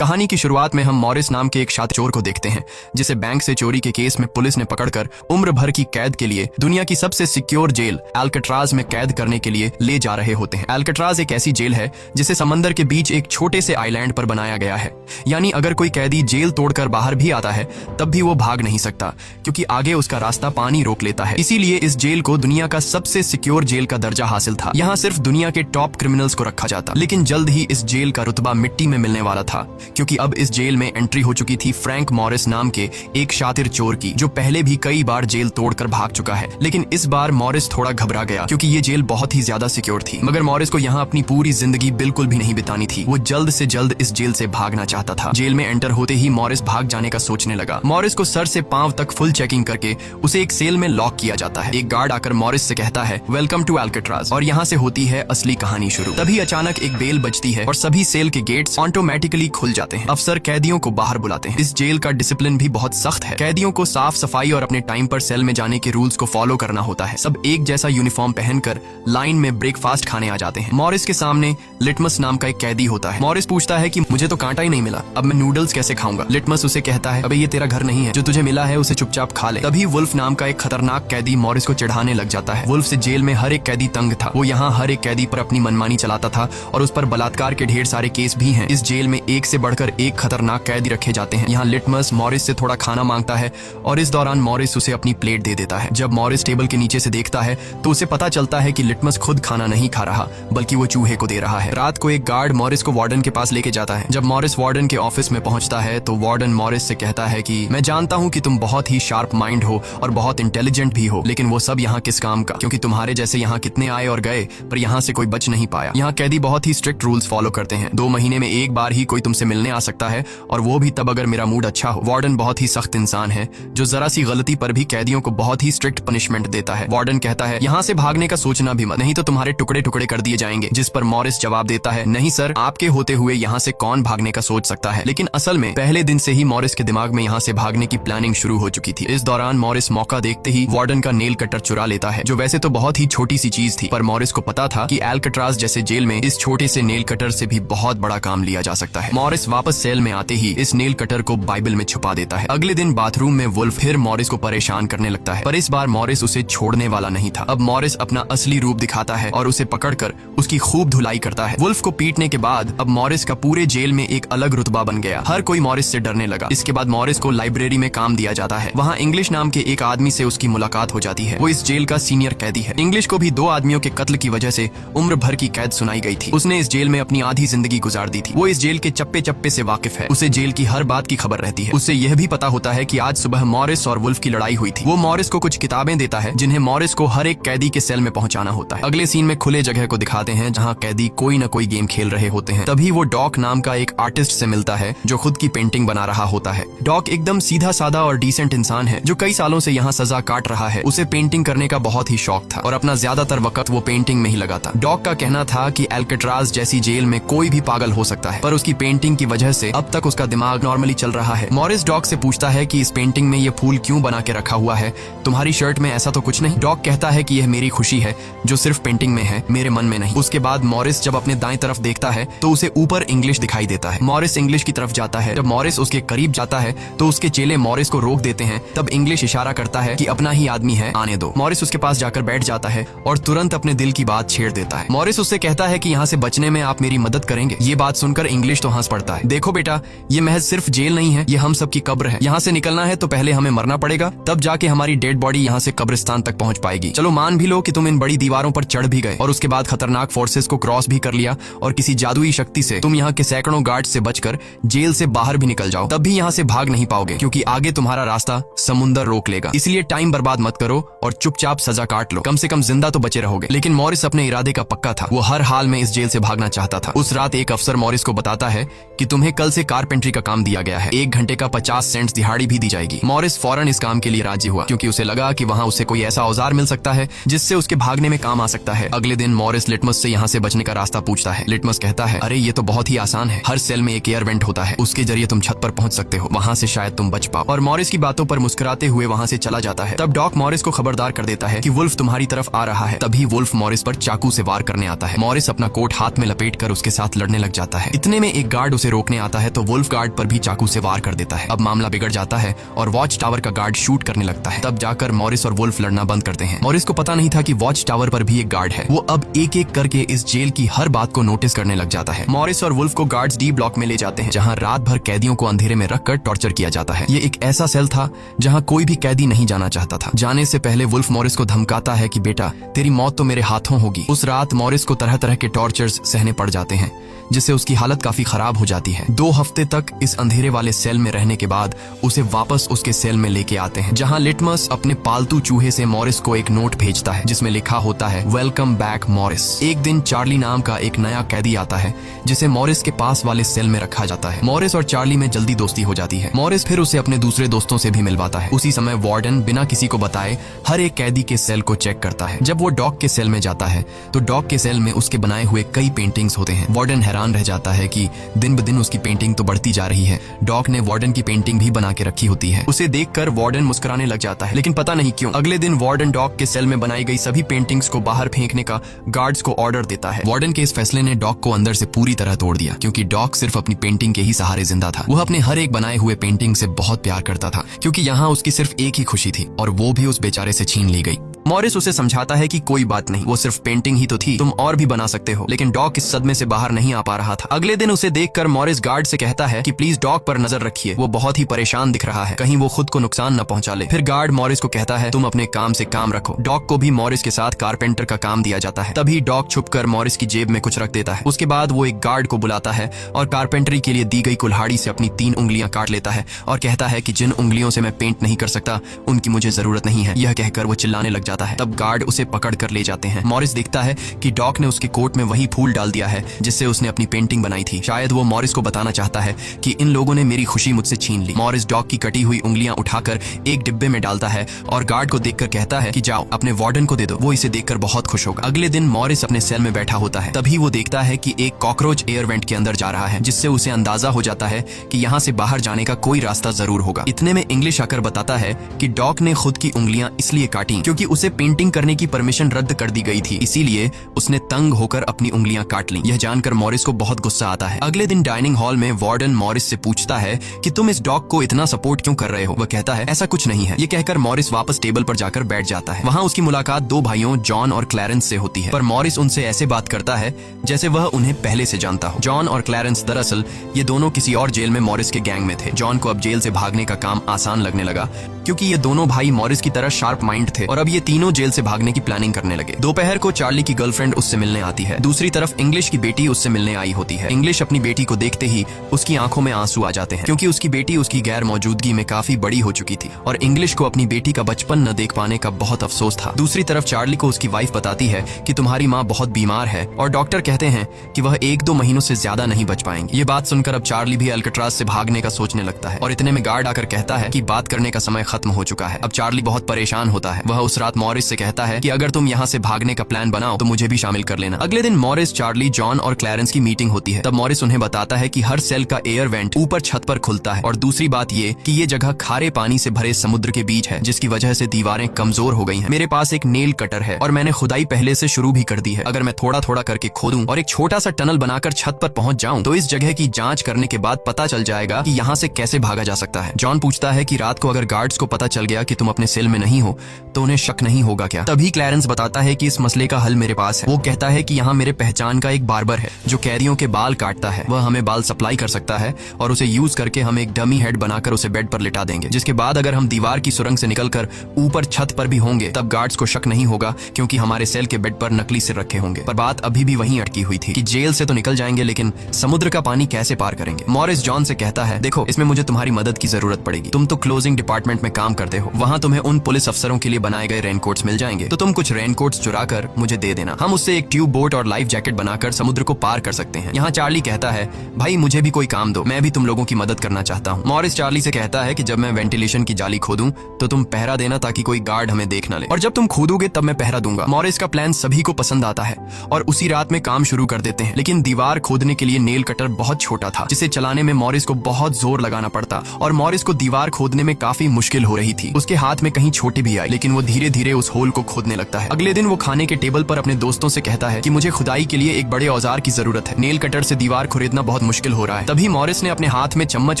कहानी की शुरुआत में हम मॉरिस नाम के एक शातिर चोर को देखते हैं जिसे बैंक से चोरी के केस में पुलिस ने पकड़कर उम्र भर की कैद के लिए दुनिया की सबसे सिक्योर जेल अल्काट्राज में कैद करने के लिए ले जा रहे होते हैं। अल्काट्राज एक ऐसी जेल है जिसे समंदर के बीच एक छोटे से आइलैंड पर बनाया गया है, यानी अगर कोई कैदी जेल तोड़कर बाहर भी आता है तब भी वो भाग नहीं सकता क्योंकि आगे उसका रास्ता पानी रोक लेता है। इसीलिए इस जेल को दुनिया का सबसे सिक्योर जेल का दर्जा हासिल था। यहाँ सिर्फ दुनिया के टॉप क्रिमिनल्स को रखा जाता, लेकिन जल्द ही इस जेल का रुतबा मिट्टी में मिलने वाला था क्योंकि अब इस जेल में एंट्री हो चुकी थी फ्रैंक मॉरिस नाम के एक शातिर चोर की, जो पहले भी कई बार जेल तोड़कर भाग चुका है। लेकिन इस बार मॉरिस थोड़ा घबरा गया क्योंकि ये जेल बहुत ही ज्यादा सिक्योर थी। मगर मॉरिस को यहाँ अपनी पूरी जिंदगी बिल्कुल भी नहीं बितानी थी। वो जल्द से जल्द इस जेल से भागना चाहता था। जेल में एंटर होते ही मॉरिस भाग जाने का सोचने लगा। मॉरिस को सर से पांव तक फुल चेकिंग करके उसे एक सेल में लॉक किया जाता है। एक गार्ड आकर मॉरिस से कहता है, वेलकम टू अल्काट्राज, और यहाँ से होती है असली कहानी शुरू। तभी अचानक एक बेल बजती है और सभी सेल के गेट्स ऑटोमेटिकली खुल जाते हैं। अफसर कैदियों को बाहर बुलाते हैं। इस जेल का डिसिप्लिन भी बहुत सख्त है। कैदियों को साफ सफाई और अपने टाइम पर सेल में जाने के रूल्स को फॉलो करना होता है। सब एक जैसा यूनिफॉर्म पहनकर लाइन में ब्रेकफास्ट खाने आ जाते हैं। मॉरिस के सामने लिटमस नाम का एक कैदी होता है। मॉरिस पूछता है कि मुझे तो कांटा ही नहीं मिला, अब मैं नूडल्स कैसे खाऊंगा? लिटमस उसे कहता है, अबे ये तेरा घर नहीं है, जो तुझे मिला है उसे चुपचाप खा ले। तभी वुल्फ नाम का एक खतरनाक कैदी मॉरिस को चिढ़ाने लग जाता है। वुल्फ से जेल में हर एक कैदी तंग था। वो यहाँ हर एक कैदी पर अपनी मनमानी चलाता था और उस पर बलात्कार के ढेर सारे केस भी हैं। इस जेल में एक से बढ़कर एक खतरनाक कैदी रखे जाते हैं। यहाँ लिटमस मॉरिस से थोड़ा खाना मांगता है और इस दौरान मॉरिस उसे अपनी प्लेट दे देता है। जब मॉरिस टेबल के नीचे से देखता है तो उसे पता चलता है कि लिटमस खुद खाना नहीं खा रहा बल्कि वो चूहे को दे रहा है। रात को एक गार्ड मॉरिस को वार्डन के पास लेके जाता है। जब मॉरिस वार्डन के ऑफिस में पहुंचता है तो वार्डन मॉरिस से कहता है कि मैं जानता हूं कि तुम बहुत ही शार्प माइंड हो और बहुत इंटेलिजेंट भी हो, लेकिन वो सब यहाँ किस काम का, क्योंकि तुम्हारे जैसे यहाँ कितने आए और गए पर यहाँ से कोई बच नहीं पाया। यहाँ कैदी बहुत ही स्ट्रिक्ट रूल्स फॉलो करते हैं। 2 महीने में एक बार ही कोई तुमसे मिलने आ सकता है और वो भी तब अगर मेरा मूड अच्छा हो। वार्डन बहुत ही सख्त इंसान है जो जरा सी गलती पर भी कैदियों को बहुत ही स्ट्रिक्ट पनिशमेंट देता है। वार्डन कहता है, यहाँ से भागने का सोचना भी मत, नहीं तो तुम्हारे टुकड़े टुकड़े कर दिए जाएंगे। जिस पर मॉरिस जवाब देता है, नहीं सर, आपके होते हुए यहाँ से कौन भागने का सोच सकता है। लेकिन असल में पहले दिन से ही मॉरिस के दिमाग में यहाँ से भागने की प्लानिंग शुरू हो चुकी थी। इस दौरान मॉरिस मौका देखते ही वार्डन का नेल कटर चुरा लेता है, जो वैसे तो बहुत ही छोटी सी चीज थी, पर मॉरिस को पता था कि अल्काट्राज जैसे जेल में इस छोटे से नेल कटर से भी बहुत बड़ा काम लिया जा सकता है। मॉरिस वापस सेल में आते ही इस नेल कटर को बाइबल में छुपा देता है। अगले दिन बाथरूम में वुल्फ फिर मॉरिस को परेशान करने लगता है, पर इस बार मॉरिस उसे छोड़ने वाला नहीं था। अब मॉरिस अपना असली रूप दिखाता है और उसे पकड़कर उसकी खूब धुलाई करता है। वुल्फ को पीटने के बाद अब मॉरिस का पूरे जेल में एक अलग रुतबा बन गया। हर कोई मॉरिस से डरने लगा। इसके बाद मॉरिस को लाइब्रेरी में काम दिया जाता है। वहाँ इंग्लिश नाम के एक आदमी से उसकी मुलाकात हो जाती है। वो इस जेल का सीनियर कैदी है। इंग्लिश को भी 2 आदमियों के कत्ल की वजह से उम्र भर की कैद सुनाई गई थी। उसने इस जेल में अपनी आधी जिंदगी गुजार दी थी। वो इस जेल के चप्पे चप्पे से वाकिफ है। उसे जेल की हर बात की खबर रहती है। उसे यह भी पता होता है कि आज सुबह मॉरिस और वुल्फ की लड़ाई हुई थी। वो मॉरिस को कुछ किताबें देता है जिन्हें मॉरिस को हर एक कैदी के सेल में पहुंचाना होता है। अगले सीन में खुले जगह को दिखाते हैं जहाँ कैदी कोई न कोई गेम खेल रहे होते हैं। तभी वो डॉक नाम का एक आर्टिस्ट से मिलता है जो खुद की पेंटिंग बना रहा होता है। डॉक एकदम सीधा साधा और डिसेंट इंसान है जो कई सालों से यहाँ सजा काट रहा है। उसे पेंटिंग करने का बहुत ही शौक था और अपना ज्यादातर वक्त वो पेंटिंग में ही लगाता। डॉक का कहना था कि अल्काट्राज जैसी जेल में कोई भी पागल हो सकता है, पर उसकी पेंटिंग की वजह से अब तक उसका दिमाग नॉर्मली चल रहा है। मॉरिस डॉक से पूछता है कि इस पेंटिंग में ये फूल क्यों बना के रखा हुआ है, तुम्हारी शर्ट में ऐसा तो कुछ नहीं? डॉक कहता है कि यह मेरी खुशी है जो सिर्फ पेंटिंग में है, मेरे मन में नहीं। उसके बाद मॉरिस जब अपने दाएं तरफ देखता है तो उसे ऊपर इंग्लिश दिखाई देता है। मॉरिस इंग्लिश की तरफ जाता है। जब मॉरिस उसके करीब जाता है तो उसके चेले मॉरिस को रोक देते हैं। तब इंग्लिश इशारा करता है कि अपना ही आदमी है, आने दो। मॉरिस उसके पास जाकर बैठ जाता है और तुरंत अपने दिल की बात छेड़ देता है। मॉरिस उससे कहता है कि यहाँ से बचने में आप मेरी मदद करेंगे। ये बात सुनकर इंग्लिश तो हंस पड़ता है। देखो बेटा, ये महज सिर्फ जेल नहीं है, ये हम सबकी कब्र है। यहाँ से निकलना है तो पहले हमें मरना पड़ेगा, तब जाके हमारी डेड बॉडी यहाँ से कब्रिस्तान तक पहुँच पाएगी। चलो मान भी लो कि तुम इन बड़ी दीवारों पर चढ़ भी गए और उसके बाद खतरनाक फोर्सेस को क्रॉस भी कर लिया और किसी जादुई शक्ति से तुम यहाँ के सैकड़ों गार्ड से बचकर जेल से बाहर भी निकल जाओ, तब भी यहाँ से भाग नहीं पाओगे क्योंकि आगे तुम्हारा रास्ता समुंदर रोक लेगा। इसलिए टाइम बर्बाद मत करो और चुपचाप सजा काट लो, कम से कम जिंदा तो बचे रहोगे। लेकिन मॉरिस अपने इरादे का पक्का था। वो हर हाल में इस जेल से भागना चाहता था। उस रात एक अफसर मॉरिस को बताता है कि तुम्हें कल से कारपेंट्री का काम दिया गया है। 1 घंटे का 50 सेंट्स दिहाड़ी भी दी जाएगी। मॉरिस फौरन इस काम के लिए राजी हुआ क्योंकि उसे लगा कि वहाँ उसे कोई ऐसा औजार मिल सकता है जिससे उसके भागने में काम आ सकता है। अगले दिन मॉरिस लिटमस से यहाँ से बचने का रास्ता पूछता है। लिटमस कहता है, अरे ये तो बहुत ही आसान है, हर सेल में एक एयर वेंट होता है, उसके जरिए तुम छत पर पहुंच सकते हो, वहां से शायद तुम बच पाओ। और मॉरिस की बातों पर मुस्कुराते हुए वहां से चला जाता है। तब डॉक मॉरिस को खबरदार कर देता है कि वुल्फ तुम्हारी तरफ आ रहा है। तभी वुल्फ मॉरिस पर चाकू से वार करने आता है। मॉरिस अपना कोट हाथ में लपेटकर उसके साथ लड़ने लग जाता है। इतने में एक गार्ड उसे रोकने आता है तो वुल्फ गार्ड पर भी चाकू से वार कर देता है। अब मामला बिगड़ जाता है और वॉच टावर का गार्ड शूट करने लगता है। तब जाकर मॉरिस और वुल्फ लड़ना बंद करते हैं। मॉरिस को पता नहीं था कि वॉच टावर पर भी एक गार्ड है। वो अब एक एक करके इस जेल की हर बात को नोटिस करने लग जाता है। मॉरिस और वुल्फ को गार्ड्स डी ब्लॉक में ले जाते हैं, जहां रात भर कैदियों को अंधेरे में रखकर टॉर्चर किया जाता है। ये एक ऐसा सेल था जहां कोई भी कैदी नहीं जाना चाहता था। जाने से पहले वुल्फ मॉरिस को धमकाता है कि बेटा, तेरी मौत तो मेरे हाथों होगी। उस रात मॉरिस को तरह तरह के टॉर्चर्स सहने पड़ जाते हैं, जिससे उसकी हालत काफी खराब हो जाती है। 2 हफ्ते तक इस अंधेरे वाले सेल में रहने के बाद उसे वापस उसके सेल में लेके आते हैं, जहां लिटमस अपने पालतू चूहे से मॉरिस को एक नोट भेजता है जिसमें लिखा होता है, वेलकम बैक मॉरिस। एक दिन चार्ली नाम का एक नया कैदी आता है जिसे मॉरिस के पास वाले सेल में रखा जाता है। मॉरिस और चार्ली में जल्दी दोस्ती हो जाती है। मॉरिस फिर उसे अपने दूसरे दोस्तों से भी मिलवाता है। उसी समय वार्डन बिना किसी को बताए हर एक कैदी के सेल को चेक करता है। जब वो डॉग के सेल में जाता है तो डॉग के सेल में उसके बनाए हुए कई पेंटिंग्स होते हैं। वार्डन हैरान रह जाता है कि दिन ब दिन उसकी पेंटिंग तो बढ़ती जा रही है। डॉग ने वार्डन की पेंटिंग भी बना के रखी होती है। उसे देखकर वार्डन मुस्कुराने लग जाता है, लेकिन पता नहीं क्यों अगले दिन वार्डन डॉग के सेल में बनाई गई सभी पेंटिंग्स को बाहर फेंकने का गार्ड्स को ऑर्डर देता है। वार्डन के इस फैसले ने डॉग को अंदर से पूरी तरह तोड़ दिया, क्योंकि डॉग सिर्फ अपनी पेंटिंग के ही सहारे जिंदा था। वह अपने हर एक बनाए हुए पेंटिंग से बहुत प्यार करता था, क्योंकि यहाँ उसकी सिर्फ एक ही खुशी थी और वो भी उस बेचारे से छीन ली गई। मॉरिस उसे समझाता है कि कोई बात नहीं, वो सिर्फ पेंटिंग ही तो थी, तुम और भी बना सकते हो। लेकिन डॉग इस सदमे से बाहर नहीं आ पा रहा था। अगले दिन उसे देखकर मॉरिस गार्ड से कहता है कि प्लीज डॉग पर नजर रखिए, वो बहुत ही परेशान दिख रहा है, कहीं वो खुद को नुकसान न पहुंचा ले। फिर गार्ड मॉरिस को कहता है, तुम अपने काम से काम रखो। डॉग को भी मॉरिस के साथ कारपेंटर का काम दिया जाता है। तभी डॉग छुपकर मॉरिस की जेब में कुछ रख देता है। उसके बाद वो एक गार्ड को बुलाता है और कारपेंटरी के लिए दी गई कुल्हाड़ी से अपनी 3 उंगलियां काट लेता है और कहता है कि जिन उंगलियों से मैं पेंट नहीं कर सकता उनकी मुझे जरूरत नहीं है। यह कहकर वो चिल्लाने लग जाता है। तब गार्ड उसे पकड़ कर ले जाते हैं। मॉरिस देखता है कि डॉग ने उसके कोट में वही फूल डाल दिया है जिससे उसने अपनी पेंटिंग बनाई थी। शायद वो मॉरिस को बताना चाहता है कि इन लोगों ने मेरी खुशी मुझसे छीन ली। मॉरिस डॉग की कटी हुई उंगलियां उठाकर एक डिब्बे में डालता है और गार्ड को देखकर कहता है कि जाओ अपने वार्डन को दे दो, वो इसे देखकर बहुत खुश होगा। अगले दिन मॉरिस अपने सेल में बैठा होता है। तभी वो देखता है कि एक कॉकरोच एयर वेंट के अंदर जा रहा है, जिससे उसे अंदाजा हो जाता है कि यहाँ से बाहर जाने का कोई रास्ता जरूर होगा। इतने में इंग्लिश आकर बताता है कि डॉग ने खुद की उंगलियां इसलिए काटी क्योंकि उसे पेंटिंग करने की परमिशन रद्द कर दी गई थी, इसीलिए उसने तंग होकर अपनी उंगलियां काट ली। यह जानकर मॉरिस को बहुत गुस्सा आता है। अगले दिन डाइनिंग हॉल में वार्डन मॉरिस से पूछता है कि तुम इस डॉग को इतना सपोर्ट क्यों कर रहे हो। वह कहता है ऐसा कुछ नहीं है। ये कहकर मॉरिस वापस टेबल पर जाकर बैठ जाता है। वहाँ उसकी मुलाकात 2 भाइयों जॉन और क्लैरेंस से होती है, पर मॉरिस उनसे ऐसे बात करता है जैसे वह उन्हें पहले से जानता हो। जॉन और क्लैरेंस दरअसल ये दोनों किसी और जेल में मॉरिस के गैंग में थे। जॉन को अब जेल से भागने का काम आसान लगने लगा, क्योंकि ये दोनों भाई मॉरिस की तरह शार्प माइंड थे और अब ये तीनों जेल से भागने की प्लानिंग करने लगे। दोपहर को चार्ली की गर्लफ्रेंड उससे मिलने आती है। दूसरी तरफ इंग्लिश की बेटी उससे मिलने आई होती है। इंग्लिश अपनी बेटी को देखते ही उसकी आंखों में आंसू आ जाते हैं, क्योंकि उसकी बेटी उसकी गैर मौजूदगी में काफी बड़ी हो चुकी थी और इंग्लिश को अपनी बेटी का बचपन न देख पाने का बहुत अफसोस था। दूसरी तरफ चार्ली को उसकी वाइफ बताती है कि तुम्हारी माँ बहुत बीमार है और डॉक्टर कहते हैं कि वह 1-2 महीनों से ज्यादा नहीं बच पाएंगे। ये बात सुनकर अब चार्ली भी अल्काट्राज से भागने का सोचने लगता है और इतने में गार्ड आकर कहता है कि बात करने का समय खत्म हो चुका है। अब चार्ली बहुत परेशान होता है। वह उस रात मॉरिस से कहता है कि अगर तुम यहाँ से भागने का प्लान बनाओ तो मुझे भी शामिल कर लेना। अगले दिन मॉरिस, चार्ली, जॉन और क्लैरेंस की मीटिंग होती है। तब मॉरिस उन्हें बताता है कि हर सेल का एयर वेंट ऊपर छत पर खुलता है और दूसरी बात ये कि ये जगह खारे पानी से भरे समुद्र के बीच है, जिसकी वजह से दीवारें कमजोर हो गई हैं। मेरे पास एक नेल कटर है और मैंने खुदाई पहले से शुरू भी कर दी है। अगर मैं थोड़ा थोड़ा करके खोदूं और एक छोटा सा टनल बनाकर छत पर पहुंच जाऊं तो इस जगह की जांच करने के बाद पता चल जाएगा कि यहाँ से कैसे भागा जा सकता है। जॉन पूछता है कि रात को अगर गार्ड्स को पता चल गया कि तुम अपने सेल में नहीं हो तो उन्हें शक नहीं होगा क्या। तभी क्लैरेंस बताता है कि इस मसले का हल मेरे पास है। वो कहता है कि यहाँ मेरे पहचान का एक बार्बर है जो कैदियों के बाल काटता है। वह हमें बाल सप्लाई कर सकता है और उसे यूज करके हम एक डमी हेड बनाकर उसे बेड पर लिटा देंगे, जिसके बाद अगर हम दीवार की सुरंग से निकलकर ऊपर छत पर भी होंगे तब गार्ड्स को शक नहीं होगा, क्योंकि हमारे सेल के बेड पर नकली सिर रखे होंगे। पर बात अभी भी वहीं अटकी हुई थी कि जेल से तो निकल जाएंगे लेकिन समुद्र का पानी कैसे पार करेंगे। मॉरिस जॉन से कहता है देखो, इसमें मुझे तुम्हारी मदद की जरूरत पड़ेगी। तुम तो क्लोजिंग डिपार्टमेंट में में काम करते हो वहाँ तुम्हें उन पुलिस अफसरों के लिए बनाए गए रेनकोट्स मिल जाएंगे, तो तुम कुछ रेनकोट्स चुरा कर मुझे दे देना। हम उससे एक ट्यूब बोट और लाइफ जैकेट बनाकर समुद्र को पार कर सकते हैं। यहाँ चार्ली कहता है, भाई मुझे भी कोई काम दो, मैं भी तुम लोगों की मदद करना चाहता हूँ। मॉरिस चार्ली से कहता है कि जब मैं वेंटिलेशन की जाली खोदूं तो तुम पहरा देना ताकि कोई गार्ड हमें देख न ले, और जब तुम खोदोगे तब मैं पहरा दूंगा। मॉरिस का प्लान सभी को पसंद आता है और उसी रात में काम शुरू कर देते हैं, लेकिन दीवार खोदने के लिए नेल कटर बहुत छोटा था, जिसे चलाने में मॉरिस को बहुत जोर लगाना पड़ता और मॉरिस को दीवार खोदने में काफी मुश्किल हो रही थी। उसके हाथ में कहीं छोटी भी आई, लेकिन वो धीरे धीरे उस होल को खोदने लगता है। अगले दिन वो खाने के टेबल पर अपने दोस्तों से कहता है कि मुझे खुदाई के लिए एक बड़े औजार की जरूरत है, नेल कटर से दीवार खुरेदना बहुत मुश्किल हो रहा है। तभी मॉरिस ने अपने हाथ में चम्मच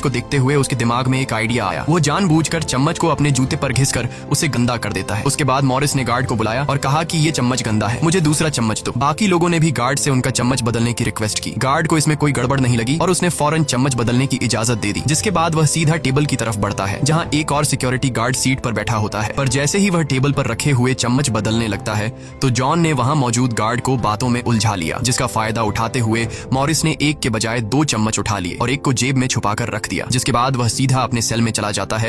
को देखते हुए उसके दिमाग में एक आइडिया आया। वो जानबूझकर चम्मच को अपने जूते पर घिसकर उसे गंदा कर देता है। उसके बाद मॉरिस ने गार्ड को बुलाया और कहा कि ये चम्मच गंदा है, मुझे दूसरा चम्मच दो। बाकी लोगों ने भी गार्ड से उनका चम्मच बदलने की रिक्वेस्ट की। गार्ड को इसमें कोई गड़बड़ नहीं लगी और उसने फौरन चम्मच बदलने की इजाजत दे दी, जिसके बाद वह सीधा टेबल की तरफ बढ़ता है जहां एक और सिक्योरिटी गार्ड सीट पर बैठा होता है। पर जैसे ही वह टेबल पर रखे हुए चम्मच बदलने लगता है तो जॉन ने वहां मौजूद गार्ड को बातों में उलझा लिया, जिसका फायदा उठाते हुए मॉरिस ने एक के बजाय 2 चम्मच उठा लिए और एक को जेब में छुपाकर रख दिया, जिसके बाद वह सीधा अपने सेल में चला जाता है।